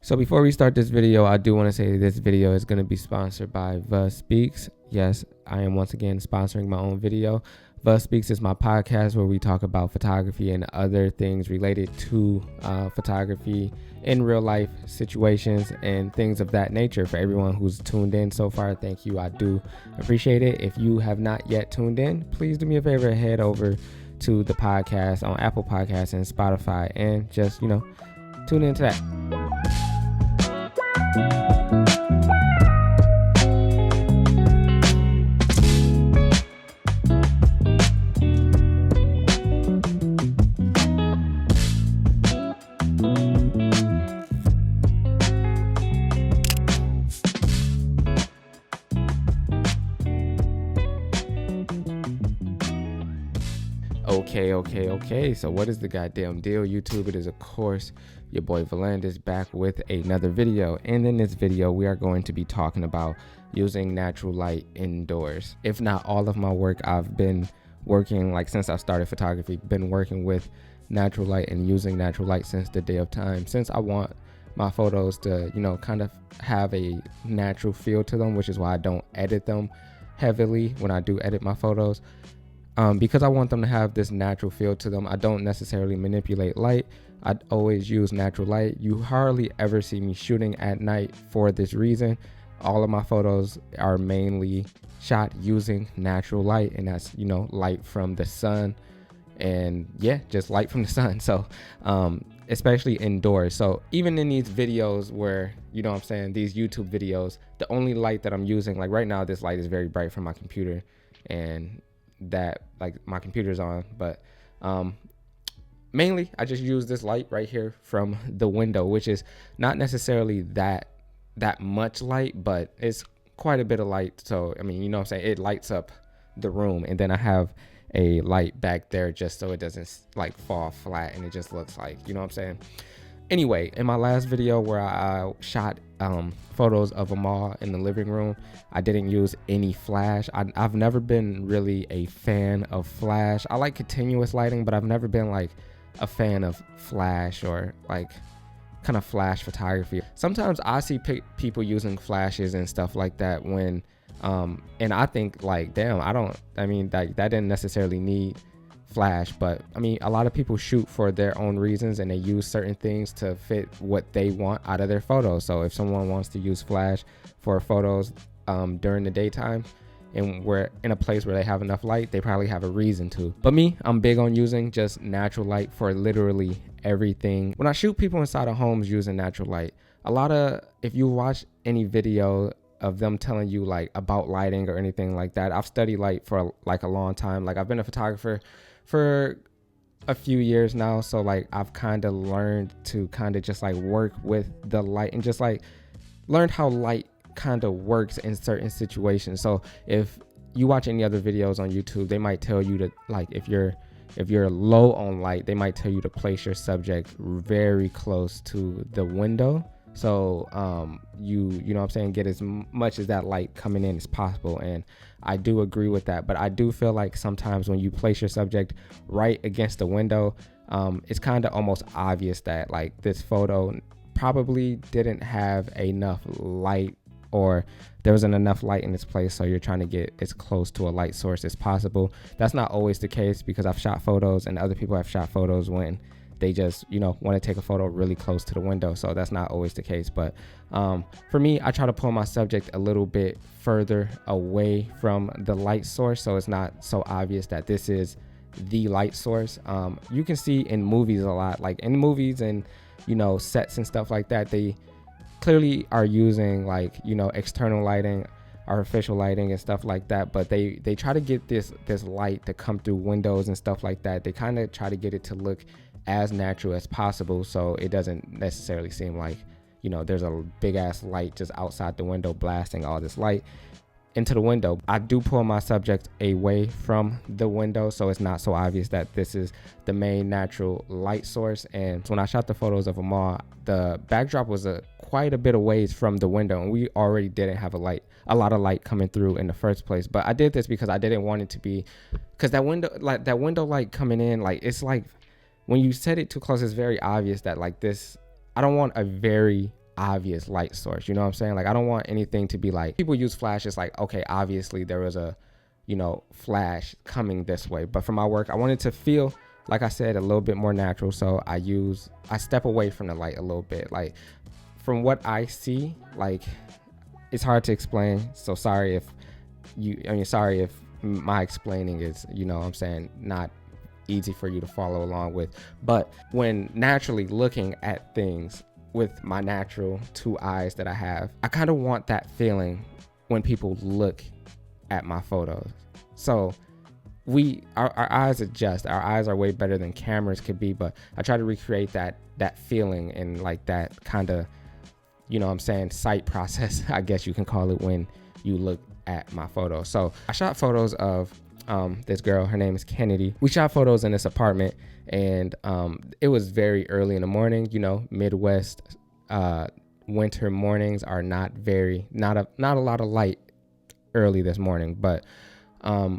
So before we start this video, I do want to say this video is going to be sponsored by Vuhlandes. Yes, I am once again sponsoring my own video. Vuhlandes is my podcast where we talk about photography and other things related to photography in real life situations and things of that nature. For everyone who's tuned in so far, thank you. I do appreciate it. If you have not yet tuned in, please do me a favor, head over to the podcast on Apple Podcasts and Spotify and just, tune into that. Okay. So what is the goddamn deal, YouTube? It is, of course, your boy Vuhlandes back with another video. And in this video, we are going to be talking about using natural light indoors. If not all of my work, I've been working, since I started photography, been working with natural light and using natural light since the day of time, since I want my photos to, kind of have a natural feel to them, which is why I don't edit them heavily when I do edit my photos. Because I want them to have this natural feel to them. I don't necessarily manipulate light. I always use natural light. You hardly ever see me shooting at night for this reason. All of my photos are mainly shot using natural light, and that's, light from the sun, and just light from the sun. So, especially indoors. So even in these videos where, these YouTube videos, the only light that I'm using, right now, this light is very bright from my computer, and that my computer's on, but mainly I just use this light right here from the window, which is not necessarily that much light, but it's quite a bit of light. So it lights up the room, and then I have a light back there just so it doesn't fall flat and it just looks Anyway, in my last video where I shot photos of a mall in the living room, I didn't use any flash. I've never been really a fan of flash. I like continuous lighting, but I've never been a fan of flash or kind of flash photography. Sometimes I see people using flashes and stuff like that when, and I think damn, that didn't necessarily need flash, but a lot of people shoot for their own reasons and they use certain things to fit what they want out of their photos. So if someone wants to use flash for photos during the daytime and we're in a place where they have enough light, they probably have a reason to. But me, I'm big on using just natural light for literally everything. When I shoot people inside of homes using natural light, if you watch any video of them telling you about lighting or anything like that, I've studied light for a long time. I've been a photographer for a few years now, so I've kind of learned to kind of just work with the light and just learned how light kind of works in certain situations. So if you watch any other videos on YouTube, they might tell you to if you're low on light, they might tell you to place your subject very close to the window, so get as much as that light coming in as possible. And I do agree with that, but I do feel sometimes when you place your subject right against the window, it's kind of almost obvious that this photo probably didn't have enough light, or there wasn't enough light in this place, so you're trying to get as close to a light source as possible. That's not always the case, because I've shot photos and other people have shot photos when they just want to take a photo really close to the window. So that's not always the case, but for me, I try to pull my subject a little bit further away from the light source, so it's not so obvious that this is the light source. You can see in movies a lot, in movies and sets and stuff like that, they clearly are using external lighting, artificial lighting and stuff like that, but they try to get this light to come through windows and stuff like that. They kind of try to get it to look as natural as possible, so it doesn't necessarily seem there's a big ass light just outside the window blasting all this light into the window. I do pull my subject away from the window, so it's not so obvious that this is the main natural light source. And when I shot the photos of a mall, the backdrop was quite a bit of ways from the window, and we already didn't have a lot of light coming through in the first place. But I did this because I didn't want it to be, because that window light coming in, it's when you set it too close, it's very obvious that this, I don't want a very obvious light source. You know what I'm saying? Like, I don't want anything to be like, people use flashes like, okay, obviously there was a, you know, flash coming this way. But for my work, I wanted to feel, like I said, a little bit more natural. So I step away from the light a little bit. Like, from what I see, like, it's hard to explain. So sorry if my explaining is, you know what I'm saying, not easy for you to follow along with. But when naturally looking at things with my natural 2 eyes that I have, I kind of want that feeling when people look at my photos. So our eyes adjust. Our eyes are way better than cameras could be, but I try to recreate that feeling and like that kind of, you know what I'm saying, sight process, I guess you can call it, when you look at my photos. So I shot photos of this girl. Her name is Kennedy. We shot photos in this apartment, and it was very early in the morning. You know, Midwest winter mornings are not a lot of light early this morning, but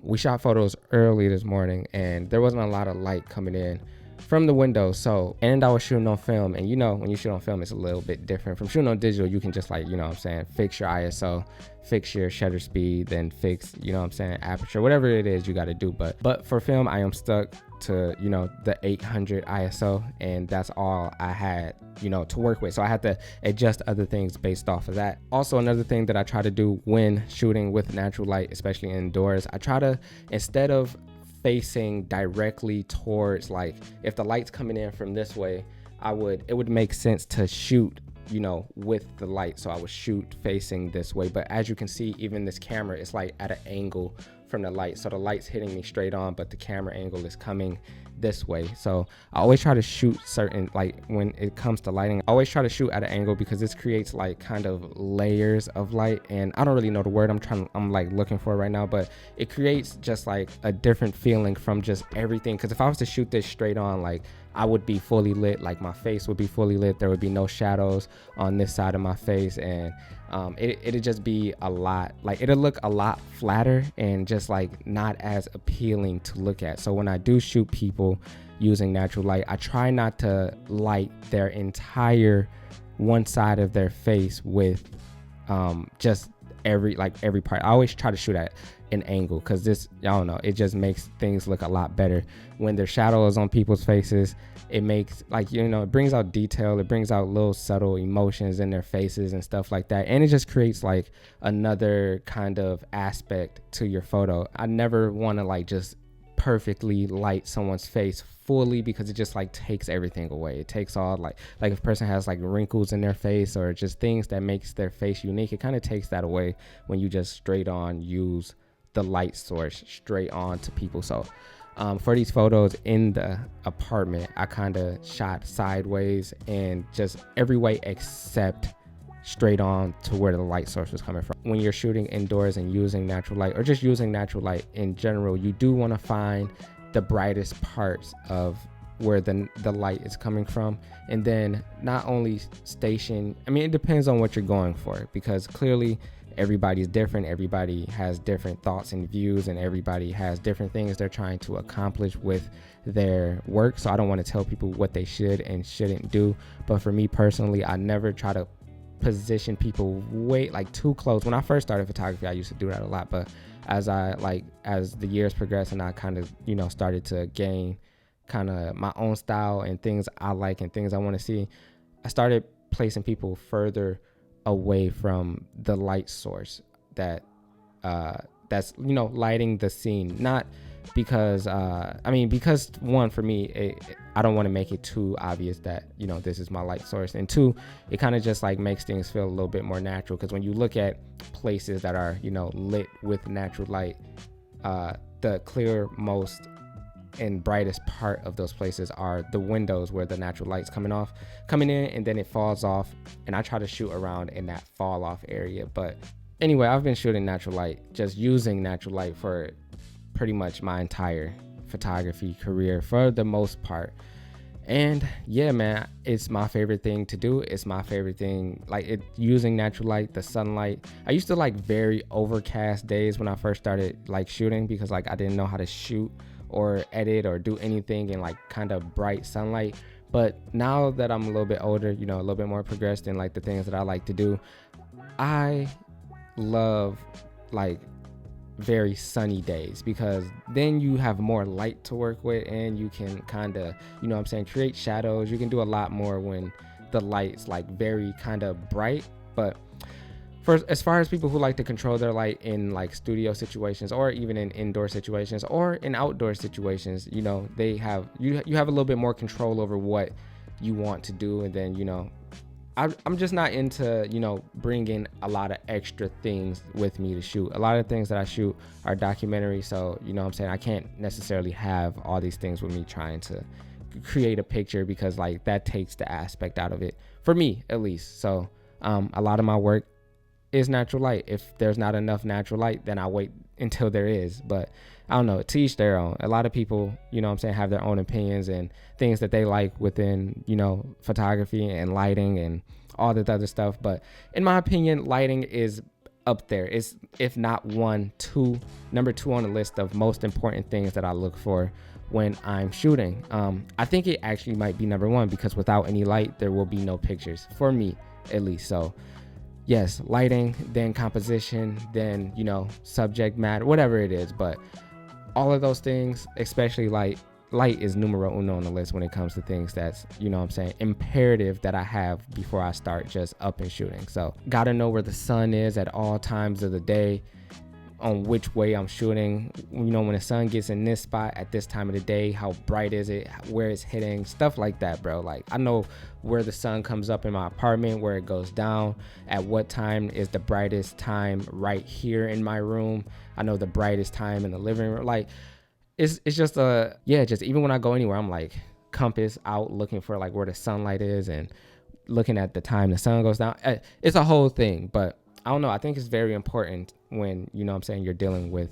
we shot photos early this morning, and there wasn't a lot of light coming in from the window. So, and I was shooting on film, and you know, when you shoot on film, it's a little bit different from shooting on digital. You can just, like, you know what I'm saying, fix your ISO, fix your shutter speed, then fix, you know what I'm saying, aperture, whatever it is you got to do. But for film, I am stuck to, you know, the 800 ISO, and that's all I had, you know, to work with. So I had to adjust other things based off of that. Also, another thing that I try to do when shooting with natural light, especially indoors, I try to, instead of facing directly towards, like, if the light's coming in from this way, it would make sense to shoot, you know, with the light. So I would shoot facing this way. But as you can see, even this camera is like at an angle from the light. So the light's hitting me straight on, but the camera angle is coming this way. So I always try to shoot certain, like, when it comes to lighting, I always try to shoot at an angle, because this creates like kind of layers of light, and I don't really know the word I'm like looking for right now, but it creates just like a different feeling from just everything. Because if I was to shoot this straight on, like, I would be fully lit, like my face would be fully lit, there would be no shadows on this side of my face, and it'd just be a lot, like, it'll look a lot flatter and just like not as appealing to look at. So when I do shoot people using natural light, I try not to light their entire one side of their face with just every part. I always try to shoot at an angle, because this, I don't know, it just makes things look a lot better when there's shadows on people's faces. It makes, like, you know, it brings out detail, it brings out little subtle emotions in their faces and stuff like that, and it just creates like another kind of aspect to your photo. I never want to like just perfectly light someone's face fully, because it just like takes everything away. It takes all like if a person has like wrinkles in their face or just things that makes their face unique, it kind of takes that away when you just straight on use the light source straight on to people. So for these photos in the apartment, I kind of shot sideways and just every way except straight on to where the light source was coming from. When you're shooting indoors and using natural light, or just using natural light in general, you do want to find the brightest parts of where the light is coming from, and then not only station, I mean, it depends on what you're going for, because clearly everybody's different, everybody has different thoughts and views, and everybody has different things they're trying to accomplish with their work. So I don't want to tell people what they should and shouldn't do, but for me personally, I never try to position people way like too close. When I first started photography, I used to do that a lot, but as the years progressed and I kind of, you know, started to gain kind of my own style and things I like and things I want to see, I started placing people further away from the light source that's, you know, lighting the scene. Not because because one, for me, I don't want to make it too obvious that, you know, this is my light source, and two, it kind of just like makes things feel a little bit more natural, because when you look at places that are, you know, lit with natural light, the clear most and brightest part of those places are the windows where the natural light's coming in, and then it falls off, and I try to shoot around in that fall off area. But anyway, I've been shooting natural light, just using natural light for pretty much my entire photography career for the most part. And yeah, man, it's my favorite thing to do. It's my favorite thing, like using natural light, the sunlight. I used to like very overcast days when I first started like shooting, because like I didn't know how to shoot or edit or do anything in like kind of bright sunlight. But now that I'm a little bit older, you know, a little bit more progressed in like the things that I like to do, I love like very sunny days, because then you have more light to work with and you can kind of, you know what I'm saying, create shadows. You can do a lot more when the light's like very kind of bright. But for as far as people who like to control their light in like studio situations, or even in indoor situations, or in outdoor situations, you know, they have you have a little bit more control over what you want to do. And then, you know, I'm just not into, you know, bringing a lot of extra things with me to shoot. A lot of things that I shoot are documentaries, so, you know what I'm saying, I can't necessarily have all these things with me trying to create a picture, because like that takes the aspect out of it, for me at least. So a lot of my work is natural light. If there's not enough natural light, then I wait until there is. But I don't know, to each their own. A lot of people, you know what I'm saying, have their own opinions and things that they like within, you know, photography and lighting and all that other stuff. But in my opinion, lighting is up there. It's, if not number two on the list of most important things that I look for when I'm shooting. I think it actually might be number one, because without any light, there will be no pictures, for me at least. So yes, lighting, then composition, then, you know, subject matter, whatever it is. But all of those things, especially light is numero uno on the list when it comes to things that's, you know what I'm saying, imperative that I have before I start just up and shooting. So gotta know where the sun is at all times of the day, on which way I'm shooting. You know, when the sun gets in this spot at this time of the day, how bright is it, where it's hitting, stuff like that, bro. Like, I know where the sun comes up in my apartment, where it goes down, at what time is the brightest time right here in my room. I know the brightest time in the living room. Like, it's just just even when I go anywhere, I'm like compass out looking for like where the sunlight is and looking at the time the sun goes down. It's a whole thing. But I don't know, I think it's very important when, you know what I'm saying, you're dealing with,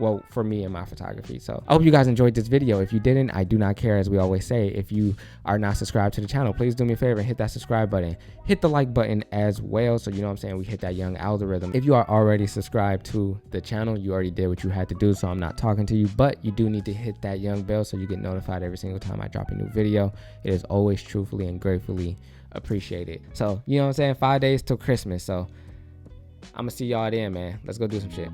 well, for me and my photography. So I hope you guys enjoyed this video. If you didn't, I do not care, as we always say. If you are not subscribed to the channel, please do me a favor and hit that subscribe button, hit the like button as well, so you know what I'm saying, we hit that young algorithm. If you are already subscribed to the channel, you already did what you had to do, so I'm not talking to you. But you do need to hit that young bell so you get notified every single time I drop a new video. It is always truthfully and gratefully appreciated. So, you know what I'm saying, 5 days till Christmas, so I'm gonna see y'all then, man. Let's go do some shit.